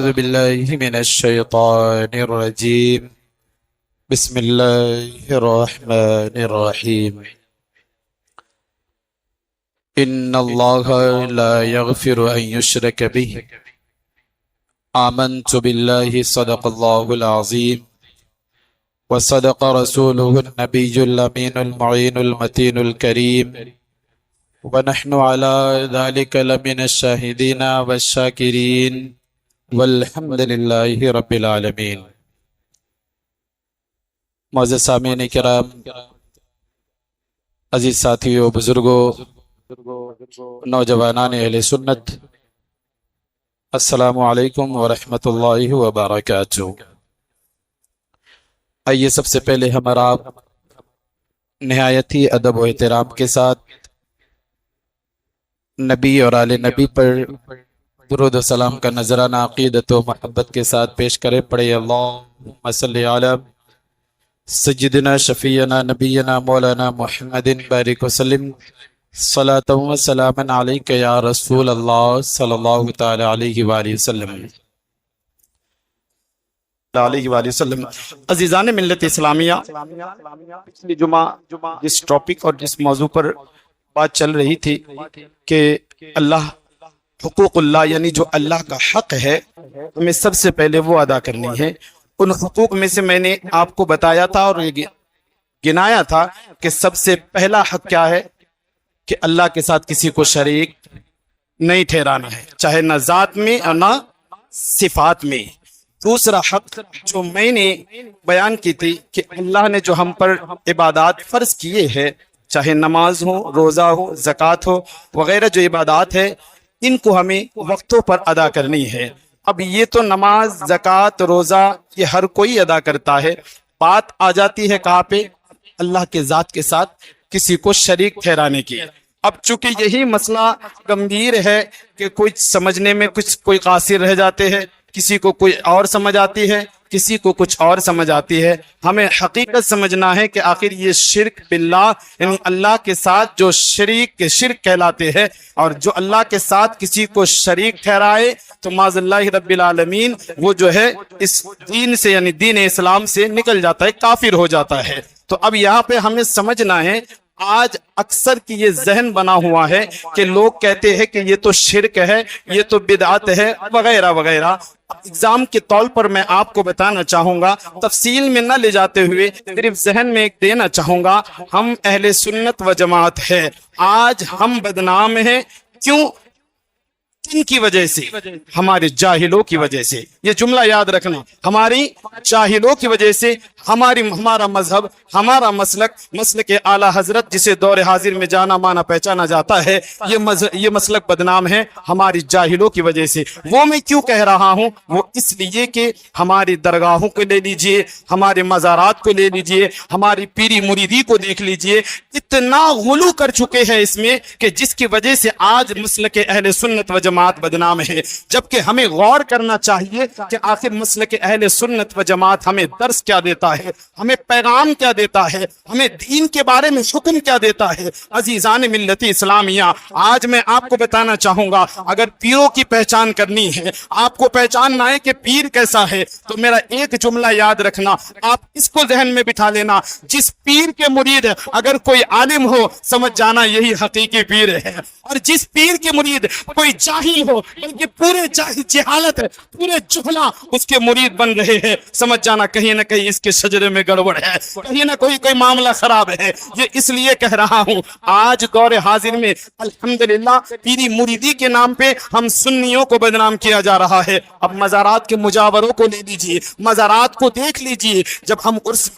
أعوذ بالله من الشيطان الرجيم بسم الله الرحمن الرحيم إن الله لا يغفر أن يشرك به آمنت بالله صدق الله العظيم وصدق رسوله النبي الأمين المعين المتين الكريم ونحن على ذلك لمن الشاهدين والشاكرين والحمد لله رب العالمين۔ معزز سامعین کرام، عزیز ساتھیو، بزرگوں، نوجوانان اہل سنت، السلام علیکم ورحمۃ اللہ وبرکاتہ۔ آئیے سب سے پہلے ہم اور آپ نہایت ہی ادب و احترام کے ساتھ نبی اور آل نبی پر درود و سلام کا نذرانہ عقیدت و محبت کے ساتھ پیش کریں۔ پڑھے اللہم صلی علی سیدنا شفیعنا نبینا مولانا محمد بارک وسلم صلاۃ و سلام علیک یا رسول اللہ صلی اللہ تعالی علیہ وآلہ وسلم۔ عزیزان ملت اسلامیہ، پچھلی جمعہ جس ٹاپک اور جس موضوع پر بات چل رہی تھی کہ اللہ، حقوق اللہ، یعنی جو اللہ کا حق ہے ہمیں سب سے پہلے وہ ادا کرنی ہے۔ ان حقوق میں سے میں نے آپ کو بتایا تھا اور گنایا تھا کہ سب سے پہلا حق کیا ہے کہ اللہ کے ساتھ کسی کو شریک نہیں ٹھہرانا ہے، چاہے نہ ذات میں اور نہ صفات میں۔ دوسرا حق جو میں نے بیان کی تھی کہ اللہ نے جو ہم پر عبادات فرض کیے ہیں، چاہے نماز ہو، روزہ ہو، زکوٰۃ ہو، وغیرہ جو عبادات ہے، ان کو ہمیں وقتوں پر ادا کرنی ہے۔ اب یہ تو نماز، زکوٰۃ، روزہ یہ ہر کوئی ادا کرتا ہے، بات آ جاتی ہے کہاں پہ؟ اللہ کے ذات کے ساتھ کسی کو شریک ٹھہرانے کی۔ اب چونکہ یہی مسئلہ گمبھیر ہے کہ کچھ سمجھنے میں کوئی قاصر رہ جاتے ہیں، کسی کو کوئی اور سمجھ آتی ہے، کسی کو کچھ اور سمجھ آتی ہے۔ ہمیں حقیقت سمجھنا ہے کہ آخر یہ شرک باللہ، یعنی اللہ کے ساتھ جو شرک کہلاتے ہیں، اور جو اللہ کے ساتھ کسی کو شریک ٹھہرائے تو معاذ اللہ رب العالمین وہ جو ہے اس دین سے، یعنی دین اسلام سے نکل جاتا ہے، کافر ہو جاتا ہے۔ تو اب یہاں پہ ہمیں سمجھنا ہے، آج اکثر کی یہ ذہن بنا ہوا ہے کہ لوگ کہتے ہیں کہ یہ تو شرک ہے، یہ تو بدعت ہے، وغیرہ وغیرہ۔ اگزام کے طور پر میں آپ کو بتانا چاہوں گا، تفصیل میں نہ لے جاتے ہوئے صرف ذہن میں ایک دینا چاہوں گا۔ ہم اہل سنت و جماعت ہے، آج ہم بدنام ہیں، کیوں؟ ان کی وجہ سے، ہمارے جاہلوں کی وجہ سے۔ یہ جملہ یاد رکھنا، ہماری جاہلوں کی وجہ سے ہمارا مذہب، ہمارا مسلک اعلیٰ حضرت جسے دور حاضر میں جانا مانا پہچانا جاتا ہے، یہ مسلک بدنام ہے ہماری جاہلوں کی وجہ سے۔ وہ میں کیوں کہہ رہا ہوں؟ وہ اس لیے کہ ہماری درگاہوں کو لے لیجئے، ہمارے مزارات کو لے لیجئے، ہماری پیری مریدی کو دیکھ لیجئے، اتنا غلو کر چکے ہیں اس میں کہ جس کی وجہ سے آج مسلک اہل سنت و جماعت بدنام ہے۔ جبکہ ہمیں غور کرنا چاہیے کہ آخر مسلک اہل سنت و جماعت ہمیں درس کیا دیتا ہے، ہمیں پیغام کیا دیتا ہے، ہمیں دین کے بارے میں حکم کیا دیتا ہے۔ عزیزان ملت اسلامیہ، آج میں آپ کو بتانا چاہوں گا، اگر پیروں کی پہچان کرنی ہے، آپ کو پہچاننا ہے کہ پیر کیسا ہے، تو میرا ایک جملہ یاد رکھنا، آپ اس کو ذہن میں بٹھا لینا، جس پیر کے مرید اگر کوئی عالم ہو، سمجھ جانا یہی حقیقی پیر ہے، اور جس پیر کے مرید کوئی جاہل ہو، بلکہ پورے جہالت، پورے جہلا اس کے مرید بن رہے ہیں، سمجھ جانا کہیں نہ کہیں اس کے شجرے میں گڑبڑ ہے، کہیں نہ کوئی معاملہ خراب ہے۔ یہ اس لیے کہہ رہا ہوں، آج دور حاضر میں الحمدللہ پیری مریدی کے نام پہ ہم سنیوں کو بدنام کیا جا رہا ہے۔ اب مزارات کے مجاوروں کو لے لیجئے، مزارات کو دیکھ لیجئے، جب ہم اس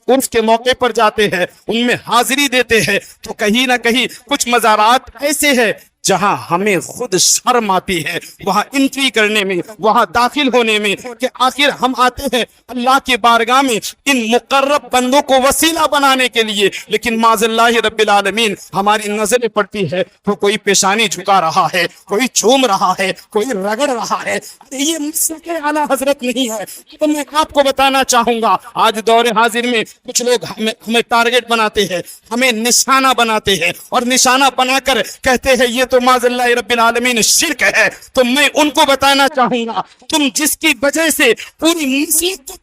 عرس کے موقع پر جاتے ہیں، ان میں حاضری دیتے ہیں، تو کہیں نہ کہیں کچھ مزارات ایسے ہیں جہاں ہمیں خود شرم آتی ہے وہاں انٹری کرنے میں، وہاں داخل ہونے میں، کہ آخر ہم آتے ہیں اللہ کی بارگاہ میں ان مقرب بندوں کو وسیلہ بنانے کے لیے، لیکن معاذ اللہ رب العالمین ہماری نظریں پڑتی ہے تو کوئی پیشانی جھکا رہا ہے، کوئی چوم رہا ہے، کوئی رگڑ رہا ہے۔ یہ مسلک اعلیٰ حضرت نہیں ہے۔ تو میں آپ کو بتانا چاہوں گا، آج دور حاضر میں کچھ لوگ ہمیں ٹارگٹ بناتے ہیں، ہمیں نشانہ بناتے ہیں، اور نشانہ بنا کر کہتے ہیں یہ تو جو معاذ رب العالمین شرک ہے، تو میں ان کو بتانا چاہوں گا تم جس کی وجہ سے پوری مسلک کو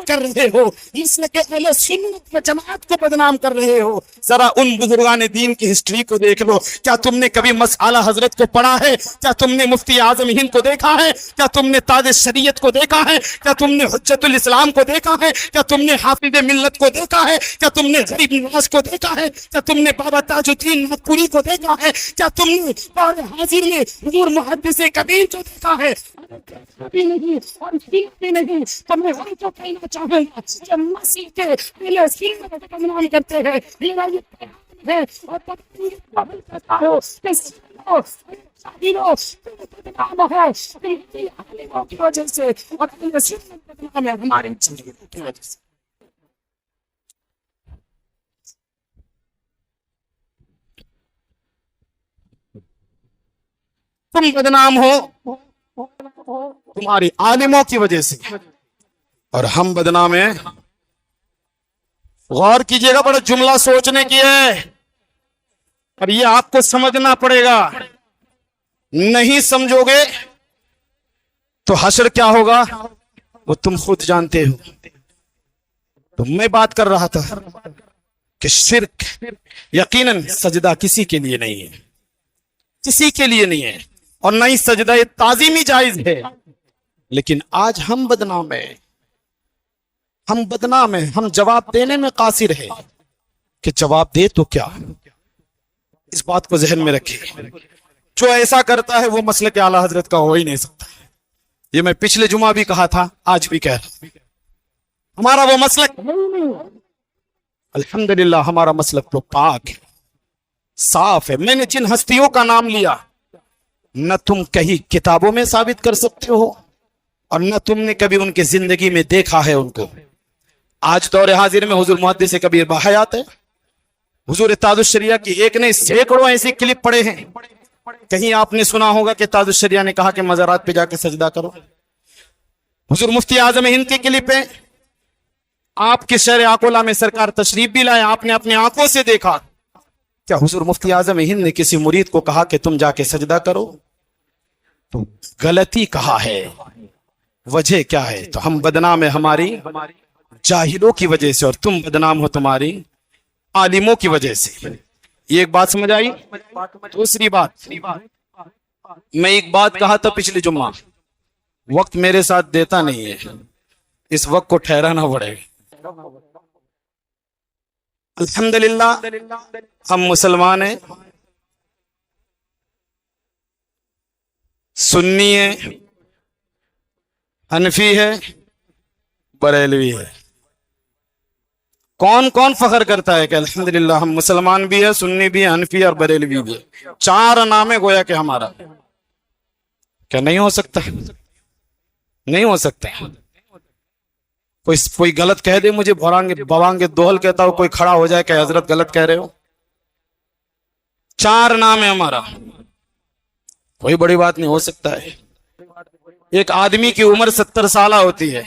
کر رہے ہو، مسلک اہل سنت و جماعت کو بدنام کر رہے ہو، ذرا ان بزرگان دین کی ہسٹری کو دیکھ لو۔ کیا تم نے کبھی مسئلہ حضرت کو پڑھا ہے؟ کیا تم نے مفتی اعظم ہند کو دیکھا ہے؟ کیا تم نے تاج شریعت کو دیکھا ہے؟ کیا تم نے حجت الاسلام کو دیکھا ہے؟ کیا تم نے حافظ ملت کو دیکھا ہے؟ کیا تم نے غریب نواز کو دیکھا ہے؟ کیا تم نے بابا تاج الدین ناگپوری کو دیکھا ہے؟ کیا تم نے دور حاضر میں حضور محدث کبیر کو دیکھا ہے؟ بھی نہیں اور بھی نہیں، تو میں ان کو کہنا چاہوں گا کہ مسیح کے پہلے سنت کو بدنام کرتے ہیں، میرا یہ پیغام ہے اور تبلیغ قبول کرتا ہوں کہ شاگردوں بدنام ہے اپنی عالموں کی وجہ سے اور اہل سنت بدنام ہے ہمارے چلیے کی وجہ سے۔ تم بدنام ہو تمہاری عالموں کی وجہ سے اور ہم بدنام ہیں۔ غور کیجئے گا، بڑا جملہ سوچنے کی ہے اور یہ آپ کو سمجھنا پڑے گا، نہیں سمجھو گے تو حشر کیا ہوگا وہ تم خود جانتے ہو۔ تو میں بات کر رہا تھا کہ شرک یقیناً سجدہ کسی کے لیے نہیں ہے، کسی کے لیے نہیں ہے، اور نہ ہی سجدہ تعظیمی جائز ہے، لیکن آج ہم بدنام ہیں، ہم بدنام ہیں، ہم جواب دینے میں قاصر ہیں کہ جواب دے تو کیا۔ اس بات کو ذہن میں رکھیں، جو ایسا کرتا ہے وہ مسلک اعلیٰ حضرت کا ہو ہی نہیں سکتا۔ یہ میں پچھلے جمعہ بھی کہا تھا، آج بھی کہہ رہا ہوں، ہمارا وہ مسلک الحمدللہ ہمارا مسلک تو پاک ہے، صاف ہے۔ میں نے جن ہستیوں کا نام لیا، نہ تم کہیں کتابوں میں ثابت کر سکتے ہو اور نہ تم نے کبھی ان کے زندگی میں دیکھا ہے ان کو۔ آج دور حاضر میں حضور محدث کبیر باحیات ہے، حضور تاج الشریعہ کی ایک نے سینکڑوں ایسی کلپ پڑے ہیں۔ کہیں آپ نے سنا ہوگا کہ تاج الشریعہ نے کہا کہ مزارات پہ جا کے سجدہ کرو؟ حضور مفتی اعظم ہند کی کلپ ہے، آپ کے شہر آکولہ میں سرکار تشریف بھی لائے، آپ نے اپنے آنکھوں سے دیکھا۔ کیا حضور مفتی اعظم ہند نے کسی مرید کو کہا کہ تم جا کے سجدہ کرو؟ تو غلطی کہا ہے، وجہ کیا ہے؟ تو ہم بدنام ہیں ہماری جاہلوں کی وجہ سے اور تم بدنام ہو تمہاری عالموں کی وجہ سے۔ یہ ایک بات سمجھ آئی؟ دوسری بات، میں ایک بات کہا تھا پچھلی جمعہ، وقت میرے ساتھ دیتا نہیں ہے، اس وقت کو ٹھہرانا پڑے گا۔ الحمدللہ ہم مسلمان ہیں، سنی ہے، حنفی ہے، بریلوی ہے۔ کون کون فخر کرتا ہے کہ الحمدللہ ہم مسلمان بھی ہے، سنی بھی ہے، حنفی اور بریلوی بھی ہے؟ چار نام ہے گویا کہ ہمارا۔ کیا نہیں ہو سکتا؟ نہیں ہو سکتا۔ کوئی غلط کہہ دے مجھے بوانگے دوہل کہتا ہو، کوئی کھڑا ہو جائے کہ حضرت غلط کہہ رہے ہو۔ چار نام ہے ہمارا، کوئی بڑی بات نہیں، ہو سکتا ہے۔ ایک آدمی کی عمر 70 سالہ ہوتی ہے،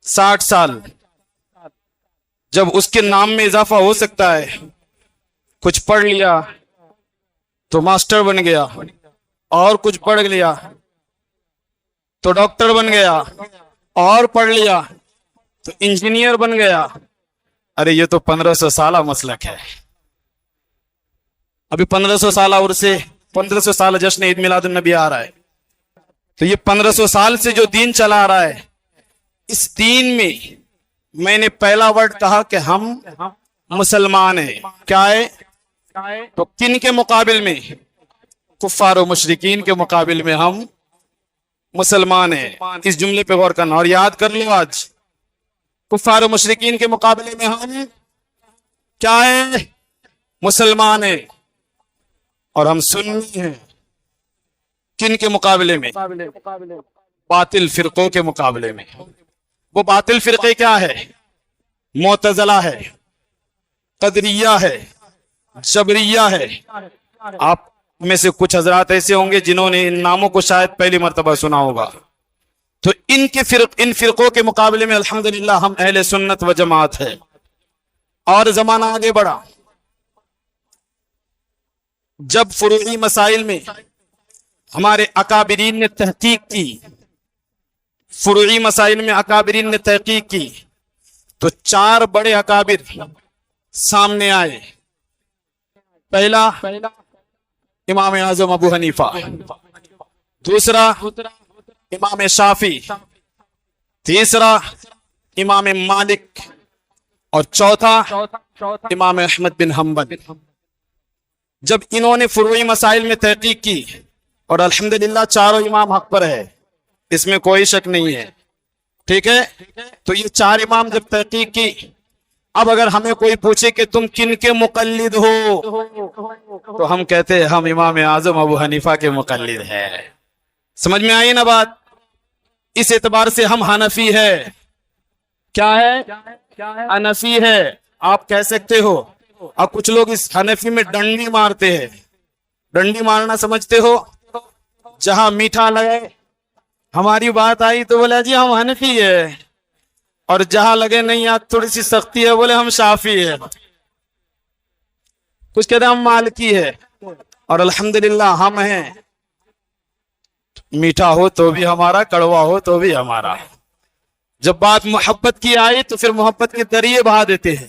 60 سال، جب اس کے نام میں اضافہ ہو سکتا ہے، کچھ پڑھ لیا تو ماسٹر بن گیا، اور کچھ پڑھ لیا تو ڈاکٹر بن گیا، اور پڑھ لیا تو انجینئر بن گیا۔ ارے یہ تو 1500 سالہ مسلک ہے۔ ابھی 1500 سالہ عرصے، 1500 سال جشن عید میلاد النبی آ رہا ہے، تو یہ 1500 سال سے جو دین چلا آ رہا ہے، اس دین میں میں نے پہلا ورڈ کہا کہ ہم مسلمان ہیں۔ کیا ہے؟ تو کن کے مقابل میں؟ کفار و مشرکین کے مقابل میں ہم مسلمان ہیں۔ اس جملے پہ غور کرنا اور یاد کر لو، آج کفار و مشرکین کے مقابلے میں ہم کیا ہیں؟ مسلمان ہیں، اور ہم سنی ہیں۔ کن کے مقابلے میں؟ باطل فرقوں کے مقابلے میں۔ وہ باطل فرقے کیا ہے؟ معتزلہ ہے، قدریہ ہے، جبریہ ہے۔ آپ میں سے کچھ حضرات ایسے ہوں گے جنہوں نے ان ناموں کو شاید پہلی مرتبہ سنا ہوگا۔ تو ان فرقوں کے مقابلے میں الحمدللہ ہم اہل سنت و جماعت ہے۔ اور زمانہ آگے بڑھا، جب فروعی مسائل میں ہمارے اکابرین نے تحقیق کی، فروعی مسائل میں اکابرین نے تحقیق کی، تو 4 بڑے اکابر سامنے آئے۔ پہلا امام اعظم ابو حنیفہ، دوسرا امام شافعی، تیسرا امام مالک، اور چوتھا امام احمد بن حنبل۔ جب انہوں نے فروعی مسائل میں تحقیق کی، اور الحمدللہ چاروں امام حق پر ہے، اس میں کوئی شک نہیں ہے، ٹھیک ہے، تو یہ 4 امام جب تحقیق کی، اب اگر ہمیں کوئی پوچھے کہ تم کن کے مقلد ہو، تو ہم کہتے ہیں ہم امام اعظم ابو حنیفہ کے مقلد ہیں۔ سمجھ میں آئی نا بات؟ اس اعتبار سے ہم حنفی ہے۔ کیا ہے؟ حنفی ہے، آپ کہہ سکتے ہو۔ اب کچھ لوگ اس حنفی میں ڈنڈی مارتے ہیں۔ ڈنڈی مارنا سمجھتے ہو؟ جہاں میٹھا لگے، ہماری بات آئی تو بولا جی ہم حنفی ہے، اور جہاں لگے نہیں آج تھوڑی سی سختی ہے بولے ہم شافعی ہے، کچھ کہتے ہیں ہم مالکی ہے، اور الحمدللہ ہم ہیں۔ میٹھا ہو تو بھی ہمارا، کڑوا ہو تو بھی ہمارا۔ جب بات محبت کی آئی تو پھر محبت کے دریا بہا دیتے ہیں،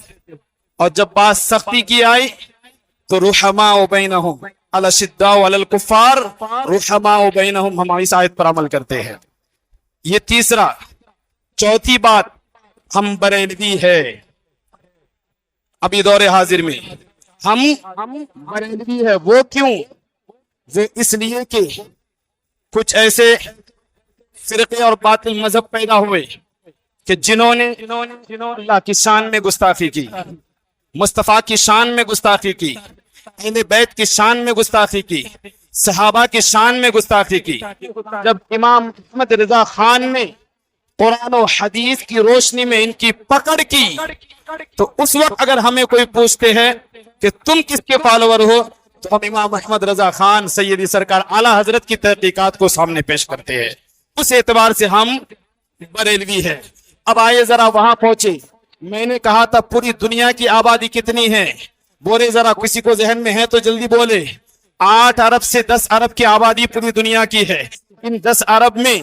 اور جب بات سختی کی آئی تو رحماء بینہم الاشداء علی الکفار رحماء بینہم، ہم اس آیت پر عمل کرتے ہیں۔ یہ تیسرا۔ چوتھی بات، ہم بریلوی ہے۔ ابھی دور حاضر میں ہم بریلوی ہے۔ وہ کیوں؟ وہ اس لیے کہ کچھ ایسے فرقے اور باطل مذہب پیدا ہوئے کہ جنہوں نے اللہ کی شان میں گستاخی کی، مصطفیٰ کی شان میں گستاخی کی، اہل بیت کی شان میں گستاخی کی، صحابہ کی شان میں گستاخی کی۔ جب امام احمد رضا خان نے قرآن و حدیث کی روشنی میں ان کی پکڑ کی، تو اس وقت اگر ہمیں کوئی پوچھتے ہیں کہ تم کس کے فالوور ہو، تو ہم امام احمد رضا خان سیدی سرکار اعلیٰ حضرت کی تحقیقات کو سامنے پیش کرتے ہیں۔ اس اعتبار سے ہم بریلوی ہے۔ اب آئے ذرا وہاں پہنچے۔ میں نے کہا تھا پوری دنیا کی آبادی کتنی ہے؟ بولے ذرا، کسی کو ذہن میں ہے تو جلدی بولے۔ 8 ارب سے 10 ارب کی آبادی پوری دنیا کی ہے۔ ان 10 ارب میں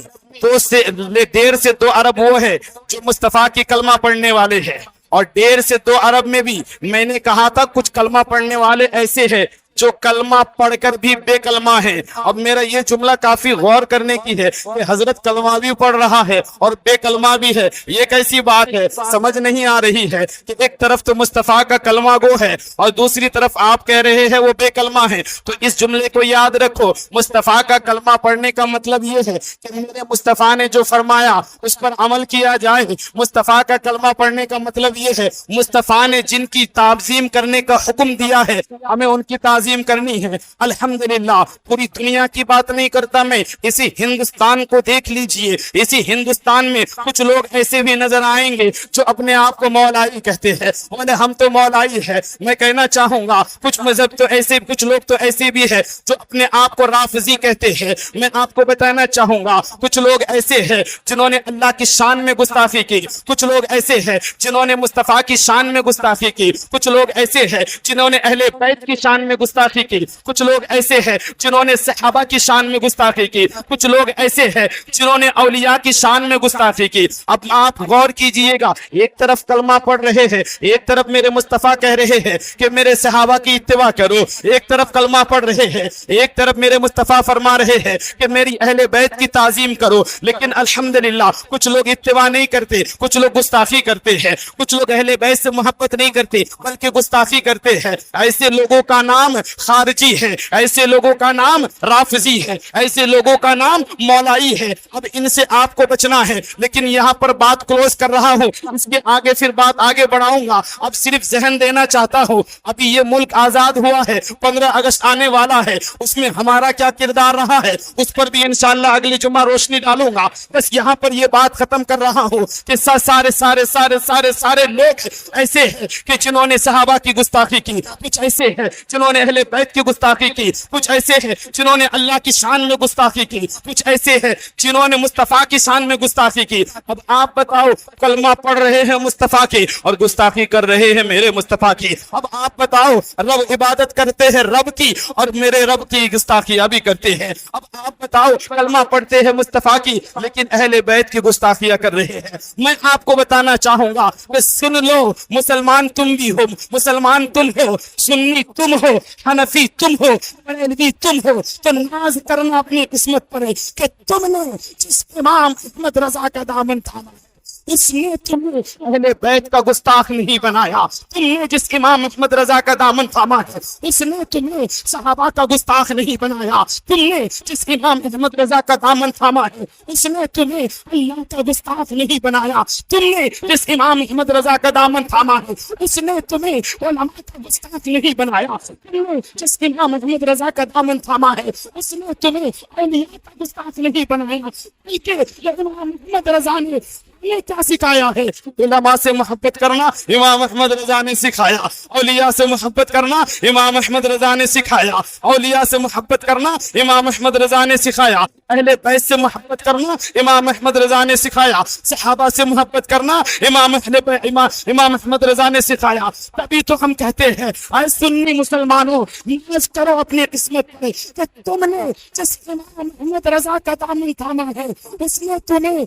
1.5 سے 2 ارب وہ ہے جو مصطفیٰ کی کلمہ پڑھنے والے ہیں، اور 1.5 سے 2 ارب میں بھی میں نے کہا تھا کچھ کلمہ پڑھنے والے ایسے ہیں جو کلمہ پڑھ کر بھی بے کلمہ ہیں۔ اب میرا یہ جملہ کافی غور کرنے کی ہے کہ حضرت کلمہ بھی پڑھ رہا ہے اور بے کلمہ بھی ہے، یہ کیسی بات ہے؟ سمجھ نہیں آ رہی ہے کہ ایک طرف تو مصطفیٰ کا کلمہ گو ہے اور دوسری طرف آپ کہہ رہے ہیں وہ بے کلمہ ہیں۔ تو اس جملے کو یاد رکھو، مصطفیٰ کا کلمہ پڑھنے کا مطلب یہ ہے کہ میرے مصطفیٰ نے جو فرمایا اس پر عمل کیا جائے۔ مصطفیٰ کا کلمہ پڑھنے کا مطلب یہ ہے مصطفیٰ نے جن کی تعظیم کرنے کا حکم دیا ہے ہمیں ان کی تعظیم کرنی ہے۔ الحمدللہ پوری دنیا کی بات نہیں کرتا میں، اسی ہندوستان کو دیکھ لیجئے۔ اسی ہندوستان میں کچھ لوگ ایسے بھی نظر آئیں گے جو اپنے آپ کو مولائی کہتے ہیں، بولے ہم تو مولائی ہے۔ میں کہنا چاہوں گا کچھ مذہب تو ایسے، کچھ لوگ تو ایسے بھی ہے جو اپنے آپ کو رافضی کہتے ہیں۔ میں آپ کو بتانا چاہوں گا کچھ لوگ ایسے ہیں جنہوں نے اللہ کی شان میں گستاخی کی، کچھ لوگ ایسے ہیں جنہوں نے مصطفیٰ کی شان میں گستاخی کی، کچھ لوگ ایسے ہیں جنہوں نے اہل بیت کی شان میں گستاخی کی، کچھ لوگ ایسے ہیں جنہوں نے صحابہ کی شان میں گستاخی کی، کچھ لوگ ایسے ہیں جنہوں نے اولیاء کی شان میں گستاخی کی۔ اب آپ غور کیجئے گا، ایک طرف کلمہ پڑھ رہے ہیں، ایک طرف میرے مصطفیٰ کہہ رہے ہیں کہ میرے صحابہ کی اتباع کرو، ایک طرف کلمہ پڑھ رہے ہیں، ایک طرف میرے مصطفیٰ فرما رہے ہیں کہ میری اہل بیت کی تعظیم کرو، لیکن الحمدللہ کچھ لوگ اتباع نہیں کرتے، کچھ لوگ گستاخی کرتے ہیں، کچھ لوگ اہل بیت سے محبت نہیں کرتے بلکہ گستاخی کرتے ہیں۔ ایسے لوگوں کا نام خارجی ہے، ایسے لوگوں کا نام رافضی ہے، ایسے لوگوں کا نام مولائی ہے۔ اب ان سے آپ کو بچنا ہے، لیکن یہاں پر بات کلوز کر رہا ہوں، اس کے آگے پھر بات آگے بڑھاؤں گا۔ اب صرف ذہن دینا چاہتا ہوں، ابھی یہ ملک آزاد ہوا ہے، 15 اگست آنے والا ہے، اس میں ہمارا کیا کردار رہا ہے اس پر بھی انشاءاللہ اگلی جمعہ روشنی ڈالوں گا۔ بس یہاں پر یہ بات ختم کر رہا ہوں کہ سارے لوگ ایسے ہیں کہ جنہوں نے صحابہ کی گستاخی کی، کچھ ایسے ہیں جنہوں نے اہل بیت کی گستاخی کی، کچھ ایسے ہیں جنہوں نے اللہ کی شان میں گستاخی کی، کچھ ایسے ہیں جنہوں نے مصطفیٰ کی شان میں گستاخی کی۔ اب آپ بتاؤ، کلمہ پڑھ رہے ہیں مصطفیٰ کی اور گستاخی کر رہے ہیں میرے مصطفیٰ کی۔ اب آپ بتاؤ، رب عبادت کرتے ہیں رب کی اور میرے رب کی گستاخیاں بھی کرتے ہیں۔ اب آپ بتاؤ، کلمہ پڑھتے ہیں مصطفیٰ کی لیکن اہل بیت کی گستاخیاں کر رہے ہیں۔ میں آپ کو بتانا چاہوں گا کہ سن لو، مسلمان تم بھی ہو، مسلمان تم ہو، سنی تم ہو، حنفی تم ہو، بریلوی تم ہو، تو ناز کرنا اپنی قسمت پر ہے کہ تم نے جس امام احمد رضا کا دامن تھاما ہے، اس نے تمہیں اہل بیت کا گستاخ نہیں بنایا۔ تم نے جس امام احمد رضا کا دامن تھاما ہے، اس نے تمہیں صحابہ کا گستاخ نہیں بنایا۔ تم نے جس امام احمد رضا کا دامن تھاما ہے، اس نے تمہیں اللہ کا گستاخ نہیں بنایا۔ تم نے جس امام احمد رضا کا دامن تھاما ہے، اس نے تمہیں علماء کا گستاخ نہیں بنایا۔ تم نے جس امام احمد رضا کا دامن تھاما ہے، اس نے تمہیں اولیاء کا گستاخ نہیں بنایا۔ بلکہ امام احمد رضا نے یہ کیا سکھایا ہے؟ علماء سے محبت کرنا امام احمد رضا نے سکھایا، اولیاء سے محبت کرنا امام احمد رضا نے سکھایا، اولیاء سے محبت کرنا امام احمد رضا نے سکھایا، اہل بیت سے محبت کرنا امام احمد رضا نے سکھایا، صحابہ سے محبت کرنا امام احمد رضا نے سکھایا۔ تبھی تو ہم کہتے ہیں اے سنی مسلمانوں، نیاز کرو اپنی قسمت پہ کہ تم نے جس امام احمد رضا کا دامن تھاما ہے، اس نے تمہیں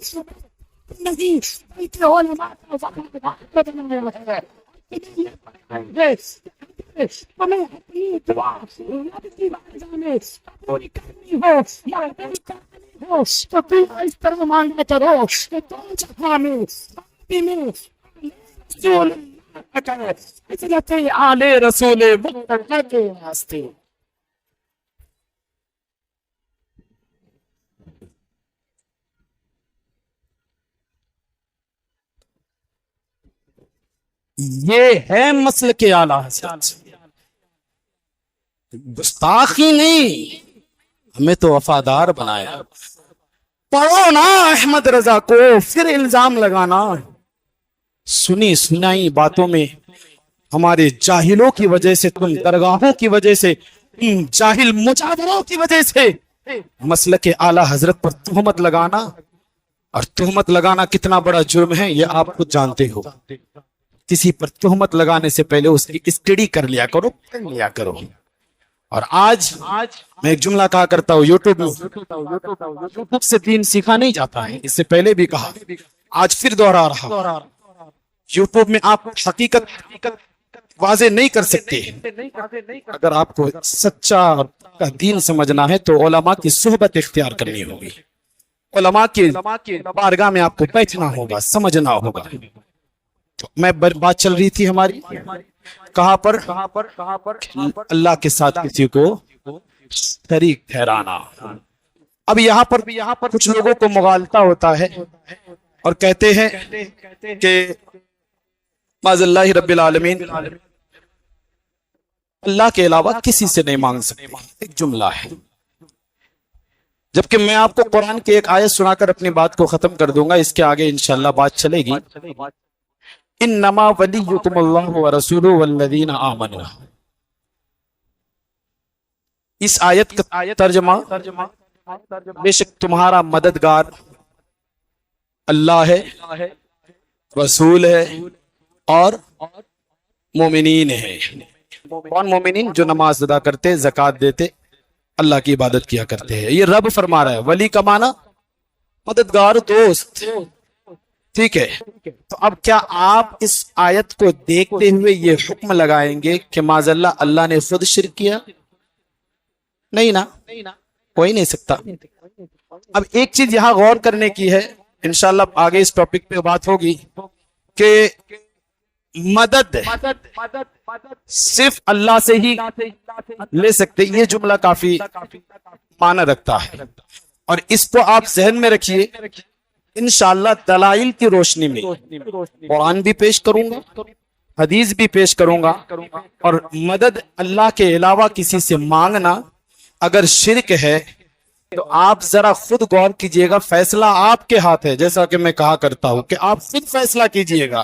نہیں بلکہ علماء کا وفادار بنایا ہے۔ تمہیں اپنی دعا رب کی بارگاہ میں قبول کرنی ہو یا نہیں کرنی ہو تو تم اس طرح مانگا کرو کہ دو جہاں میں باقی میں رسول عزت آل رسول مقتدی کے واسطے۔ یہ ہے مسلک اعلیٰ حضرت، گستاخی نہیں، ہمیں تو وفادار بنایا۔ پڑھو نا احمد رضا کو، پھر الزام لگانا سنی سنائی باتوں میں ہمارے جاہلوں کی وجہ سے، تم درگاہوں کی وجہ سے، جاہل مجاوروں کی وجہ سے مسلک اعلیٰ حضرت پر تہمت لگانا، اور تہمت لگانا کتنا بڑا جرم ہے یہ آپ خود جانتے ہو۔ کسی پر تہمت لگانے سے پہلے اس کی اسٹڈی کر لیا کرو، پڑھ لیا کرو۔ اور آج میں ایک جملہ کہا کرتا ہوں، یوٹیوب سے دین سیکھا نہیں جاتا ہے، اس سے پہلے بھی کہا، آج پھر دوہرا رہا۔ یوٹیوب میں آپ حقیقت واضح نہیں کر سکتے۔ اگر آپ کو سچا کا دین سمجھنا ہے تو علماء کی صحبت اختیار کرنی ہوگی، علماء کی بارگاہ میں آپ کو بیٹھنا ہوگا، سمجھنا ہوگا۔ میں بات چل رہی تھی ہماری کہاں پر اللہ کے ساتھ کسی کو شریک ٹھہرانا۔ اب یہاں پر کچھ لوگوں کو مغالطہ ہوتا ہے اور کہتے ہیں کہ معاذ اللہ رب العالمین اللہ کے علاوہ کسی سے نہیں مانگ سکتے، ایک جملہ ہے۔ جبکہ میں آپ کو قرآن کی ایک آیت سنا کر اپنی بات کو ختم کر دوں گا، اس کے آگے انشاءاللہ بات چلے گی۔ انما ولیکم اللہ ورسولہ والذین آمنوا، اس آیت کا ترجمہ بے شک تمہارا مددگار اللہ ہے، رسول ہے اور مومنین ہے۔ کون مومنین؟ جو نماز ادا کرتے، زکوٰۃ دیتے، اللہ کی عبادت کیا کرتے ہیں۔ یہ رب فرما رہا ہے۔ ولی کا معنی مددگار، دوست، ٹھیک ہے۔ تو اب کیا آپ اس آیت کو دیکھتے ہوئے یہ حکم لگائیں گے کہ معاذ اللہ اللہ نے خود شرک کیا؟ نہیں نا، کوئی نہیں سکتا۔ اب ایک چیز یہاں غور کرنے کی ہے، انشاءاللہ آگے اس ٹاپک پہ بات ہوگی کہ مدد صرف اللہ سے ہی لے سکتے، یہ جملہ کافی معنی رکھتا ہے، اور اس کو آپ ذہن میں رکھیے۔ انشاءاللہ دلائل کی روشنی میں قرآن بھی پیش کروں گا، حدیث بھی پیش کروں گا، اور مدد اللہ کے علاوہ کسی سے مانگنا اگر شرک ہے تو آپ ذرا خود غور کیجئے گا، فیصلہ آپ کے ہاتھ ہے، جیسا کہ میں کہا کرتا ہوں کہ آپ خود فیصلہ کیجئے گا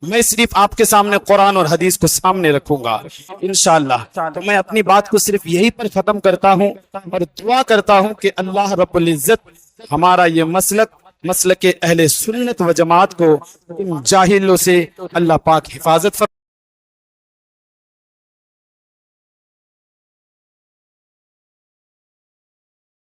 میں صرف آپ کے سامنے قرآن اور حدیث کو سامنے رکھوں گا انشاءاللہ۔ تو میں اپنی بات کو صرف یہی پر ختم کرتا ہوں اور دعا کرتا ہوں کہ اللہ رب العزت ہمارا یہ مسلک اہل سنت و جماعت کو ان جاہلوں سے اللہ پاک حفاظت فرمائے۔